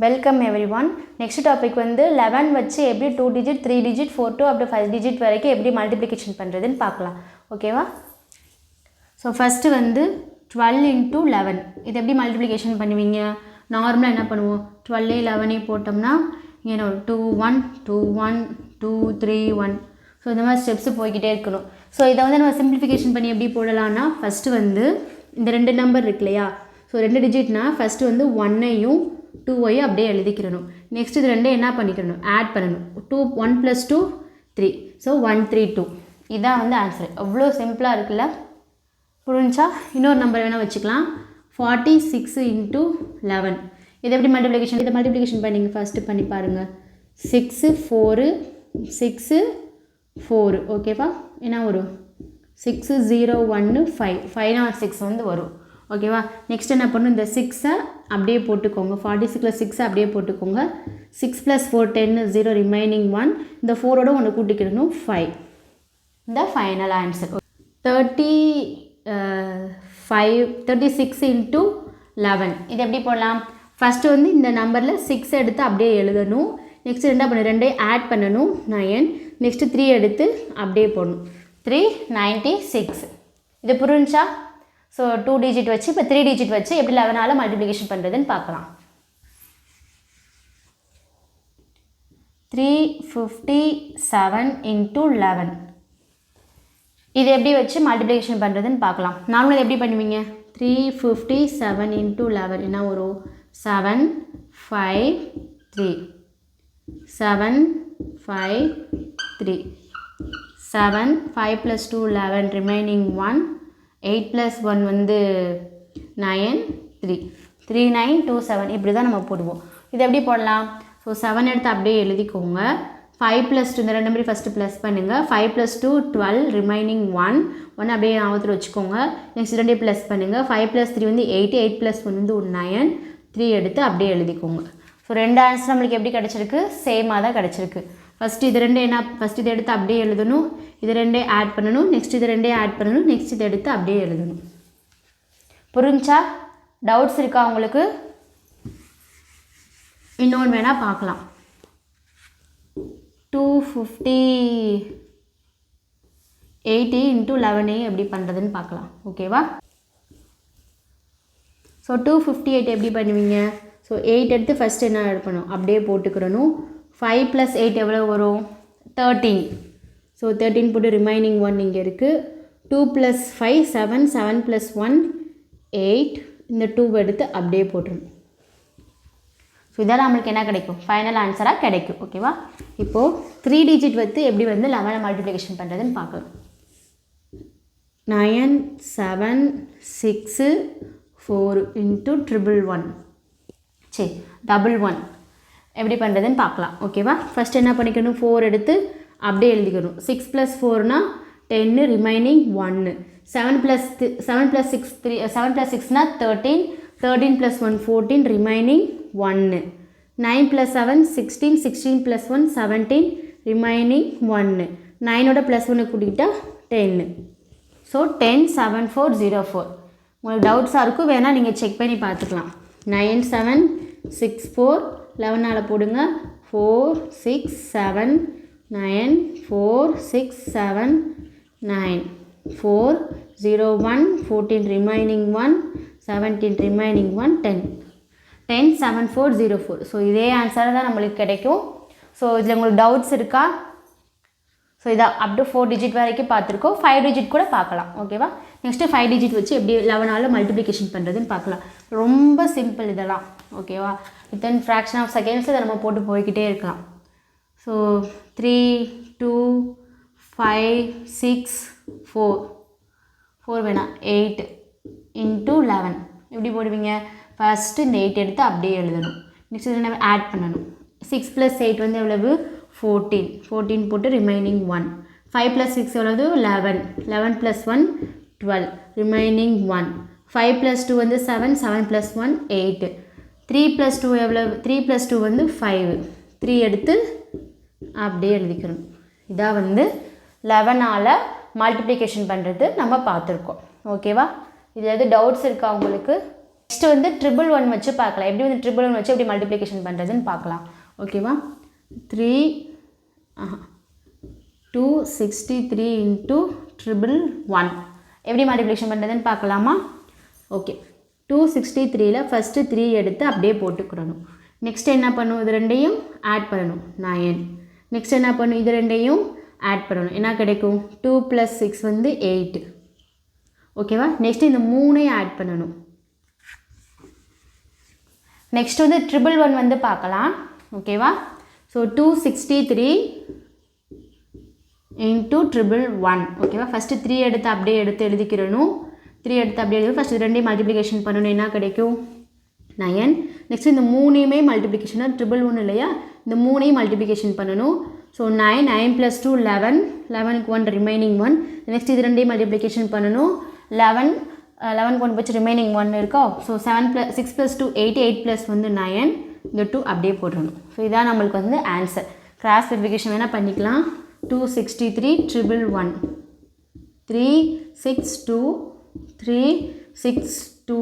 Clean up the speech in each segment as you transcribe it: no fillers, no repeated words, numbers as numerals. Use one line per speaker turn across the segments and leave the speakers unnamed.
Welcome everyone. Next topic வந்து 11 வச்சு எப்படி 2 digit 3 digit 4 to up to 5 digit வரைக்கும் எப்படி மல்டிப்ளிகேஷன் பண்ணுறதுன்னு பார்க்கலாம். ஓகேவா? ஸோ ஃபஸ்ட்டு வந்து 12 into 11 இது எப்படி மல்டிப்ளிகேஷன் பண்ணுவீங்க? நார்மலாக என்ன பண்ணுவோம், 12 11 போட்டோம்னா இங்கே 2 1 2 1 2 3 1. ஸோ இந்த மாதிரி ஸ்டெப்ஸு போய்கிட்டே இருக்கணும். ஸோ இதை வந்து நம்ம சிம்பிளிஃபிகேஷன் பண்ணி எப்படி போடலான்னா, ஃபஸ்ட்டு வந்து இந்த ரெண்டு நம்பர் இருக்கு இல்லையா, ஸோ 2 டிஜிட்னா ஃபஸ்ட்டு வந்து 1ஐயும் 2ஐயும் அப்படியே எழுதிக்கிறணும். நெக்ஸ்ட் இது ரெண்டும் என்ன பண்ணிக்கணும், ஆட் பண்ணணும். 1 + 2 3. ஸோ 1 3 2. இதான் வந்து ஆன்சர். அவ்வளோ சிம்பிளாக இருக்குல்ல, புரிஞ்சா? இன்னொரு நம்பர் வேணால் வச்சுக்கலாம். 46 into 11. இது எப்படி மல்டிப்ளிகேஷன், இதை மல்டிப்ளிகேஷன் பண்ணிங்க ஃபஸ்ட்டு பண்ணி பாருங்கள். 6 4 6 4. ஓகேவா? என்ன வரும்? 6 0 1 5 5 not 6 வந்து வரும். ஓகேவா? நெக்ஸ்ட் என்ன பண்ணணும், இந்த 6ஐ அப்படியே போட்டுக்கோங்க. 46ல் 6ஐ அப்படியே போட்டுக்கோங்க. 6 + 4 10 0 ரிமைனிங் 1. இந்த 4ஓட ஒன்று கூட்டிக்கிடணும் 5. இந்த ஃபைனல் ஆன்சர் 36 into 11. இது எப்படி போடலாம்? ஃபஸ்ட்டு வந்து இந்த நம்பரில் 6 எடுத்து அப்படியே எழுதணும். நெக்ஸ்ட் என்ன பண்ணணும், 2 ஆட் பண்ணணும் 9. நெக்ஸ்ட்டு 3 எடுத்து அப்படியே போடணும். 396. இது புரிஞ்சா? ஸோ 2 டிஜிட் வச்சு இப்போ 3 டிஜிட் வச்சு எப்படி 11ஆல் மல்டிப்ளிகேஷன் பண்ணுறதுன்னு பார்க்கலாம். 357 into 11. இது எப்படி வச்சு மல்டிப்ளிகேஷன் பண்ணுறதுன்னு பார்க்கலாம். நார்மலாக எப்படி பண்ணுவீங்க? 357 into 11 என்ன வரும்? 7 5 3 7 5 3 7 5 + 2 11 ரிமைனிங் 1. 8 + 1 வந்து 9 3 3 9 2 7. இப்படி தான் நம்ம போடுவோம். இது எப்படி போடலாம்? ஸோ 7 எடுத்து அப்படியே எழுதிக்கோங்க. 5 + 2 இந்த ரெண்டு நம்பர் ஃபஸ்ட்டு ப்ளஸ் பண்ணுங்கள். 5 + 2 12 ரிமைனிங் 1 அப்படியே ஞாபகத்தில் வச்சுக்கோங்க. நெக்ஸ்ட் ரெண்டே ப்ளஸ் பண்ணுங்கள். 5 + 3 வந்து 8 8 + 1 வந்து 9 3 எடுத்து அப்படியே எழுதிக்கோங்க. ஸோ ரெண்டு ஆன்சர் நம்மளுக்கு எப்படி கிடச்சிருக்கு? சேமாக தான் கிடச்சிருக்கு. ஃபஸ்ட்டு இது ரெண்டு என்ன, ஃபஸ்ட்டு இதை எடுத்து அப்படியே எழுதணும். இது ரெண்டே ஆட் பண்ணணும். நெக்ஸ்ட் இது ரெண்டே ஆட் பண்ணணும். நெக்ஸ்ட் இதை எடுத்து அப்படியே எழுதணும். புரிஞ்சா? டவுட்ஸ் இருக்கா உங்களுக்கு? இன்னொன்று வேணால் பார்க்கலாம். 258 into 11 எப்படி பண்ணுறதுன்னு பார்க்கலாம். ஓகேவா? ஸோ 258 எப்படி பண்ணுவீங்க? ஸோ 8 எடுத்து ஃபஸ்ட்டு என்ன ஆட் பண்ணணும், அப்படியே போட்டுக்கிறணும். 5 + 8 எவ்வளோ வரும்? 13. ஸோ 13 போட்டு ரிமைனிங் 1 இங்கே இருக்குது. 2 + 5 7 7 + 1 8. இந்த 2 எடுத்து அப்படியே போட்டுருணும். ஸோ இதான் நம்மளுக்கு என்ன கிடைக்கும்? ஃபைனல் ஆன்சராக கிடைக்கும். ஓகேவா? இப்போது 3 டிஜிட் வந்து எப்படி வந்து 11 மல்டிப்ளிகேஷன் பண்ணுறதுன்னு பார்க்கலாம். 9 7 6 4 into 111. சரி, 11 எப்படி பண்ணுறதுன்னு பார்க்கலாம். ஓகேவா? ஃபஸ்ட் என்ன பண்ணிக்கணும், 4 எடுத்து அப்படியே எழுதிக்கணும். 6 + 4னா 10 ரிமைனிங் 1. 7 + 6 3 7 + 6னா 13 13 + 1 14 ரிமைனிங் 1. 9 + 7 16 16 + 1 17 ரிமைனிங் 1. 9ஓட +1 கூட்டிக்கிட்டால் 10. ஸோ 10 7 4 0 4. உங்களுக்கு டவுட்ஸாக இருக்கும், வேணால் நீங்கள் செக் பண்ணி பார்த்துக்கலாம். 9 7 6 4 11ஆல் போடுங்க. 4 6 7 9 4 6 7 9 4 0 1 14 ரிமைனிங் 1 17 ரிமைனிங் 1 10 10 7 4 0 4. ஸோ இதே ஆன்சர் தான் நம்மளுக்கு கிடைக்கும். ஸோ இதில் உங்களுக்கு டவுட்ஸ் இருக்கா? ஸோ இதான் அப் டு 4 டிஜிட் வரைக்கும் பார்த்துருக்கோம். 5 டிஜிட் கூட பார்க்கலாம். ஓகேவா? நெக்ஸ்ட்டு 5 டிஜிட் வச்சு எப்படி 11ஆல் மல்டிப்ளிகேஷன் பண்ணுறதுன்னு பார்க்கலாம். ரொம்ப சிம்பிள் இதெல்லாம். ஓகேவா? வித்தின் ஃப்ராக்ஷன் ஆஃப் செகண்ட்ஸ் இதை நம்ம போட்டு போய்கிட்டே இருக்கலாம். ஸோ 3 2 5 6 4 வேணாம் 8 into 11 எப்படி போடுவீங்க? ஃபஸ்ட்டு இந்த 8 எடுத்து அப்படியே எழுதணும். நெக்ஸ்ட் இது நம்ம ஆட் பண்ணணும். 6 + 8 வந்து எவ்வளவு? 14 14 போட்டு ரிமைனிங் 1. 5 + 6 எவ்வளவு? 11 11 + 1 12 ரிமைனிங் 1. 5 + 2 வந்து 7 7 + 1 8. 3 + 2 எவ்வளவு? 3 + 2 வந்து 5 3 எடுத்து அப்படியே எழுதிக்கணும். இதான் வந்து 11ஆல் மல்டிப்ளிகேஷன் பண்ணுறது நம்ம பார்த்துருக்கோம். ஓகேவா? இதில் எது டவுட்ஸ் இருக்கா உங்களுக்கு? நெக்ஸ்ட்டு வந்து ட்ரிபிள் ஒன் வச்சு பார்க்கலாம். எப்படி வந்து ட்ரிபிள் ஒன் வச்சு எப்படி மல்டிப்ளிகேஷன் பண்ணுறதுன்னு பார்க்கலாம். ஓகேவா? 263 இன்ட்டு ட்ரிபிள் ஒன் எப்படி மல்டிப்ளிகேஷன் பண்ணுறதுன்னு பார்க்கலாமா? ஓகே, 263ல் ஃபஸ்ட்டு 3 எடுத்து அப்படியே போட்டுக்கிறணும். நெக்ஸ்ட் என்ன பண்ணும், இது ரெண்டையும் ஆட் பண்ணணும் 9. நெக்ஸ்ட் என்ன பண்ணும், இது ரெண்டையும் ஆட் பண்ணணும். என்ன கிடைக்கும், 2 + 6 வந்து 8. ஓகேவா? நெக்ஸ்ட் இந்த 3ஐயும் ஆட் பண்ணணும். நெக்ஸ்ட் வந்து ட்ரிபிள் ஒன் வந்து பார்க்கலாம். ஓகேவா? So 263 into triple one. ஓகேவா? ஃபஸ்ட்டு 3 எடுத்து அப்படியே எழுதிக்கிறணும். 3 எடுத்து அப்படியே எழுதி ஃபஸ்ட்டு ரெண்டையும் மல்டிப்ளிகேஷன் பண்ணணும். என்ன கிடைக்கும், 9. நெக்ஸ்ட் இந்த 3ஐயுமே மல்டிப்ளிகேஷனாக ட்ரிபிள் ஒன் இல்லையா, இந்த 3ஐயும் மல்டிப்ளிகேஷன் பண்ணணும். So 9 + 2 11, 11க்கு 1 remaining 1. நெக்ஸ்ட் இது ரெண்டையும் மல்டிப்ளிகேஷன் பண்ணணும். 11க்கு 1 போச்சு, ரிமைனிங் 1 இருக்கா. ஸோ 6 + 2 8, 8 + வந்து 9, இந்த 2 அப்படியே போடணும். ஸோ இதான் நம்மளுக்கு வந்து ஆன்சர். கிராஸ் வெரிஃபிகேஷன் வேணால் பண்ணிக்கலாம். 263 ட்ரிபிள் 1 362 362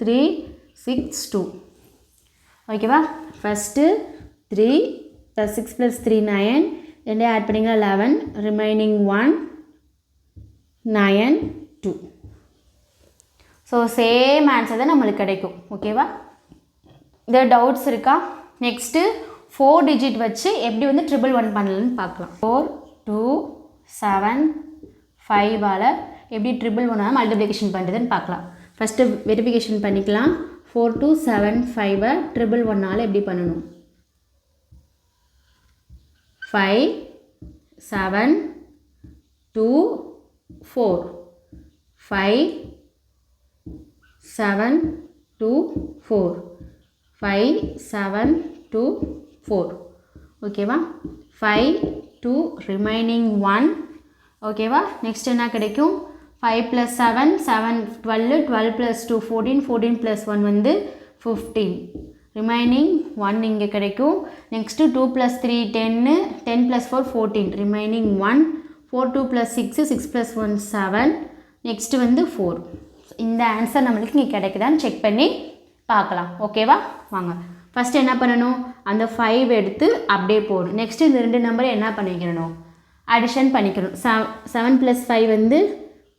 362. ஓகேவா? ஃபஸ்ட்டு 3 + 6 + 3 9, ரெண்டே ஆட் பண்ணிங்கன்னா 11, ரிமைனிங் 1 9 2. ஸோ சேம் ஆன்சர் தான் நம்மளுக்கு கிடைக்கும். ஓகேவா? இந்த டவுட்ஸ் இருக்கா? நெக்ஸ்ட்டு 4 டிஜிட் வச்சு எப்படி வந்து ட்ரிபிள் ஒன் பண்ணலன்னு பார்க்கலாம். 4 2 7 5ஆல் எப்படி ட்ரிபிள் ஒன்னால் மல்டிப்ளிகேஷன் பண்ணுறதுன்னு பார்க்கலாம். ஃபஸ்ட்டு வெரிஃபிகேஷன் பண்ணிக்கலாம். 4 2 7 5ஐ ட்ரிபிள் ஒன்னால் எப்படி பண்ணணும். 5 7 2 4 5 7 2 4 5 7 2 4. ஓகேவா? 5 2 ரிமைனிங் 1. ஓகேவா? நெக்ஸ்ட் என்ன கிடைக்கும், 5 + 7 7 12, 12 + 2 14, 14 + 1 வந்து 15, ரிமைனிங் 1 இங்கே கிடைக்கும். Next 2 + 3 10, 10 + 4 14, remaining 1. 4 2 + 6 6 + 1 7, நெக்ஸ்ட்டு வந்து 4. இந்த ஆன்சர் நம்மளுக்கு இங்கே கிடைக்குதான்னு செக் பண்ணி பார்க்கலாம். ஓகேவா? வாங்க ஃபஸ்ட்டு என்ன பண்ணணும், அந்த 5 எடுத்து அப்படியே போடணும். நெக்ஸ்ட்டு இந்த 2 நம்பரை என்ன பண்ணிக்கணும், அடிஷன் பண்ணிக்கணும். 7 + 5 வந்து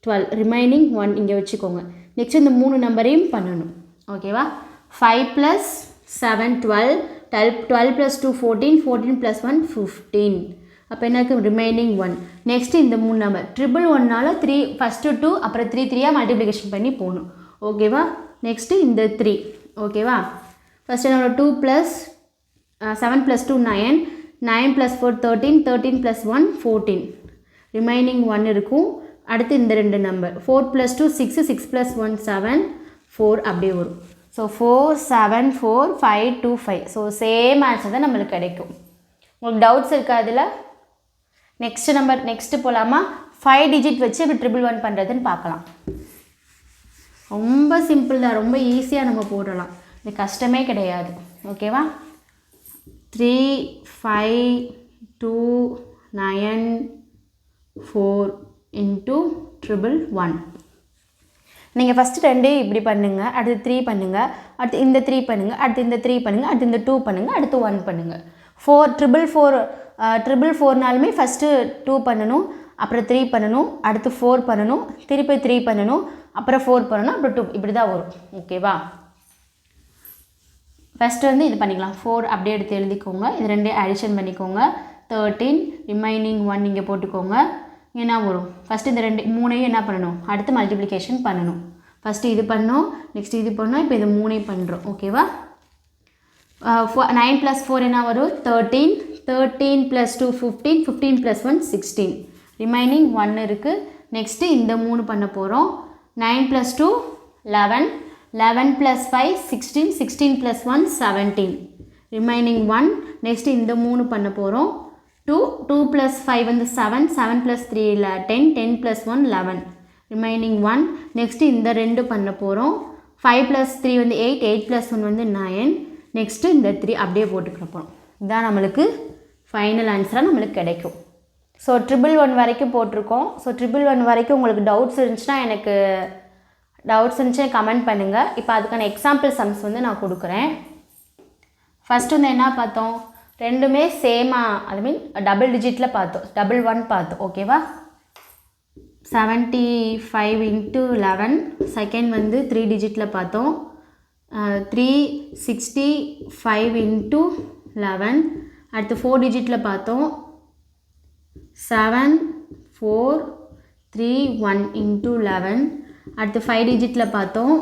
12, ரிமைனிங் 1 இங்கே வச்சுக்கோங்க. நெக்ஸ்ட் இந்த 3 நம்பரையும் பண்ணணும். ஓகேவா? 5 + 7 12, 12 + 2 14, 14 + 1 15. அப்போ என்ன இருக்குது, ரிமைனிங் 1. நெக்ஸ்ட்டு இந்த 3 நம்பர் ட்ரிபிள் ஒன்னால் 3 ஃபஸ்ட்டு 2 அப்புறம் 3 3யாக மல்டிப்ளிகேஷன் பண்ணி போகணும். ஓகேவா? நெக்ஸ்ட்டு இந்த 3. ஓகேவா? ஃபஸ்ட்டு நம்ம 2 + 7 + 2 9, 9 + 4 13, 13 + 1 14, ரிமைனிங் 1 இருக்கும். அடுத்து இந்த 2 நம்பர் 4 + 2 6, 6 + 1 7 4 அப்படியே வரும். ஸோ 4 7 4 5 2 5. ஸோ சேம் ஆன்சர் தான் நம்மளுக்கு கிடைக்கும். உங்களுக்கு டவுட்ஸ் இருக்கா அதில்? நெக்ஸ்ட்டு போகலாமா? 5 டிஜிட் வச்சு இப்போ ட்ரிபிள் ஒன் பண்ணுறதுன்னு பார்க்கலாம். ரொம்ப சிம்பிள் தான், ரொம்ப ஈஸியாக நம்ம போடலாம், இது கஷ்டமே கிடையாது. ஓகேவா? 3 5 2 9 4 இன்ட்டு ட்ரிபிள் ஒன். நீங்கள் ஃபஸ்ட்டு 2 இப்படி பண்ணுங்கள், அடுத்து 3 பண்ணுங்கள், அடுத்து இந்த 3 பண்ணுங்கள், அடுத்து இந்த 3 பண்ணுங்கள், அடுத்து இந்த 2 பண்ணுங்கள், அடுத்து 1 பண்ணுங்கள். 4 4நாலுமே ஃபஸ்ட்டு 2 பண்ணணும், அப்புறம் 3 பண்ணணும், அடுத்து 4 பண்ணணும், திருப்பி 3 பண்ணணும், அப்புறம் 4 பண்ணணும், அப்புறம் 2, இப்படி தான் வரும். ஓகேவா? ஃபஸ்ட்டு வந்து இது பண்ணிக்கலாம். 4 அப்படியே எடுத்து எழுதிக்கோங்க. இது 2 அடிஷன் பண்ணிக்கோங்க. 13, ரிமைனிங் 1 இங்கே போட்டுக்கோங்க. என்ன வரும், ஃபஸ்ட்டு இந்த 3ஐயும் என்ன பண்ணணும், அடுத்து மல்டிப்ளிகேஷன் பண்ணணும். ஃபஸ்ட்டு இது பண்ணோம், நெக்ஸ்ட்டு இது பண்ணோம், இப்போ இது 3ஐயும் பண்ணுறோம். ஓகேவா? 9 + 4 என்ன வரும், 13, 13 + 2 15, 15 + 1 16, ரிமைனிங் 1 இருக்குது. நெக்ஸ்ட்டு இந்த 3 பண்ண போகிறோம். 9 + 2 11, 11 + 5 16, 16 + 1 17, ரிமைனிங் 1. நெக்ஸ்ட்டு இந்த 3 பண்ண போகிறோம். 2 + 5 வந்து 7, 7 + 3 10, 10 + 1 11, ரிமைனிங் 1. நெக்ஸ்ட்டு இந்த 2 பண்ண போகிறோம். 5 + 3 வந்து 8, 8 + 1 வந்து 9. நெக்ஸ்ட்டு இந்த 3 அப்படியே போட்டுக்கிற போகிறோம். இதுதான் நம்மளுக்கு ஃபைனல் ஆன்சராக நம்மளுக்கு கிடைக்கும். ஸோ ட்ரிபிள் ஒன் வரைக்கும் போட்டிருக்கோம். ஸோ ட்ரிபிள் ஒன் வரைக்கும் உங்களுக்கு டவுட்ஸ் இருந்துச்சுன்னா எனக்கு டவுட்ஸ் இருந்துச்சுன்னா கமெண்ட் பண்ணுங்கள். இப்போ அதுக்கான எக்ஸாம்பிள் சம்ஸ் வந்து நான் கொடுக்குறேன். ஃபஸ்ட்டு வந்து என்ன பார்த்தோம், ரெண்டுமே சேமாக, ஐ மீன் டபுள் டிஜிட்டில் பார்த்தோம், 11 பார்த்தோம். ஓகேவா, 75 × 11. செகண்ட் வந்து 3 டிஜிட்டில் பார்த்தோம், 365 × 11. அடுத்து 4 டிஜிட்டில் பார்த்தோம், 7431 × 11. அடுத்து 5 டிஜிட்டில் பார்த்தோம்,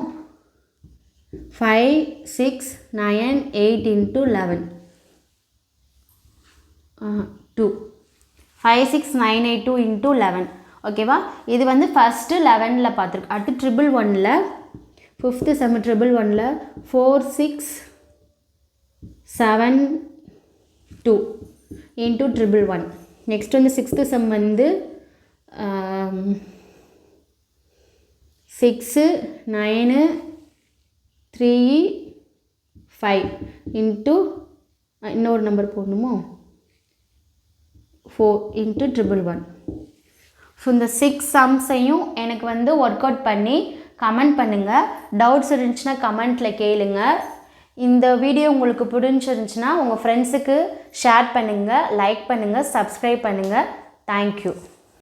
5698 × 11. 56982 × 11. ஓகேவா, இது வந்து ஃபஸ்ட்டு 11ல் பார்த்துருக்கு. அடுத்து 111ல், 5th சம் 111ல் 4672 × 111. நெக்ஸ்ட் வந்து 6th சம் வந்து 6935 × இன்னொரு நம்பர் போடணுமோ 4 × 111. ஸோ இந்த 6 சம்ஸையும் எனக்கு வந்து ஒர்க் அவுட் பண்ணி கமெண்ட் பண்ணுங்கள். டவுட்ஸ் இருந்துச்சுன்னா கமெண்ட்டில் கேளுங்க. இந்த வீடியோ உங்களுக்கு பிடிச்சிருந்துச்சுன்னா உங்கள் ஃப்ரெண்ட்ஸுக்கு ஷேர் பண்ணுங்கள், லைக் பண்ணுங்கள், சப்ஸ்கிரைப் பண்ணுங்கள். தேங்க்யூ.